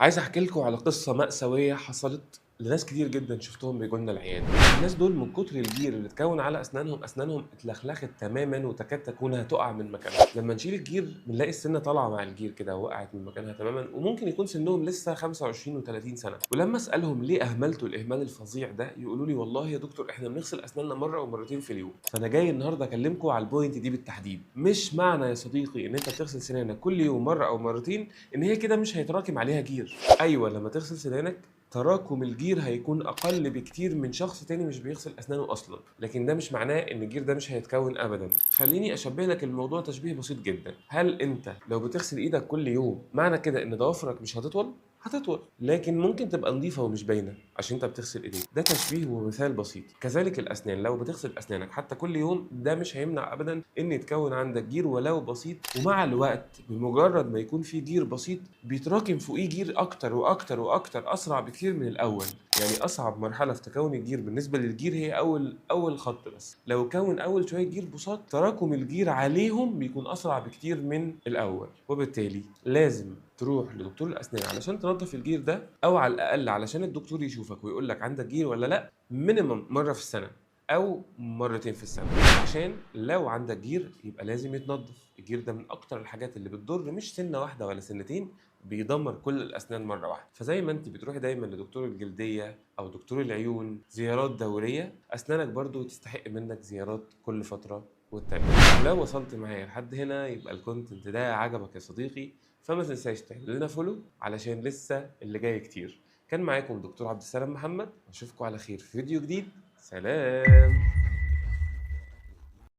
عايز احكي لكم على قصه مأساويه حصلت لناس كتير جدا شفتهم بيجوا لنا العياده. الناس دول من كتر الجير اللي اتكون على اسنانهم اتلخلخت تماما وتكاد تكون هتقع من مكانها. لما نشيل الجير بنلاقي السنه طالعه مع الجير كده وقعت من مكانها تماما، وممكن يكون سنهم لسه 25 و30 سنه. ولما اسالهم ليه اهملتوا الاهمال الفظيع ده يقولوا لي والله يا دكتور احنا بنغسل اسناننا مره او مرتين في اليوم. فانا جاي النهارده اكلمكم على البوينت دي بالتحديد. مش معنى يا صديقي ان انت بتغسل سنانك كل يوم مره او مرتين ان هي كده مش هيتراكم عليها جير. ايوه، لما تغسل سنانك تراكم الجير هيكون اقل بكتير من شخص تاني مش بيغسل اسنانه اصلا، لكن ده مش معناه ان الجير ده مش هيتكون ابدا. خليني اشبه لك الموضوع تشبيه بسيط جدا. هل انت لو بتغسل ايدك كل يوم معنى كده ان ضوافرك مش هتطول؟ هتطول، لكن ممكن تبقى نظيفه ومش باينه عشان انت بتغسل ايديك. ده تشبيه ومثال بسيط. كذلك الاسنان، لو بتغسل اسنانك حتى كل يوم ده مش هيمنع ابدا ان يتكون عندك جير ولو بسيط، ومع الوقت بمجرد ما يكون في جير بسيط بيتراكم فوقيه جير اكتر واكتر واكتر اسرع بكتير من الاول. يعني اصعب مرحله في تكون الجير بالنسبه للجير هي اول خط بس. لو كون اول شويه جير بساط تراكم الجير عليهم بيكون اسرع بكتير من الاول، وبالتالي لازم تروح لدكتور الاسنان علشان تنظف الجير ده، او على الاقل علشان الدكتور يشوفك ويقول لك عندك جير ولا لا، مينيمم مره في السنه او مرتين في السنه. عشان لو عندك جير يبقى لازم يتنضف. الجير ده من اكتر الحاجات اللي بتضر، مش سنه واحده ولا سنتين، بيدمر كل الاسنان مره واحده. فزي ما انت بتروحي دايما لدكتور الجلديه او دكتور العيون زيارات دوريه، اسنانك برضو تستحق منك زيارات كل فتره والتانية. لو وصلت معايا لحد هنا يبقى الكونتنت ده عجبك يا صديقي، فما تنساش تعمل لنا فولو علشان لسه اللي جاي كتير. كان معاكم دكتور عبد السلام محمد، اشوفكم على خير في فيديو جديد. سلام.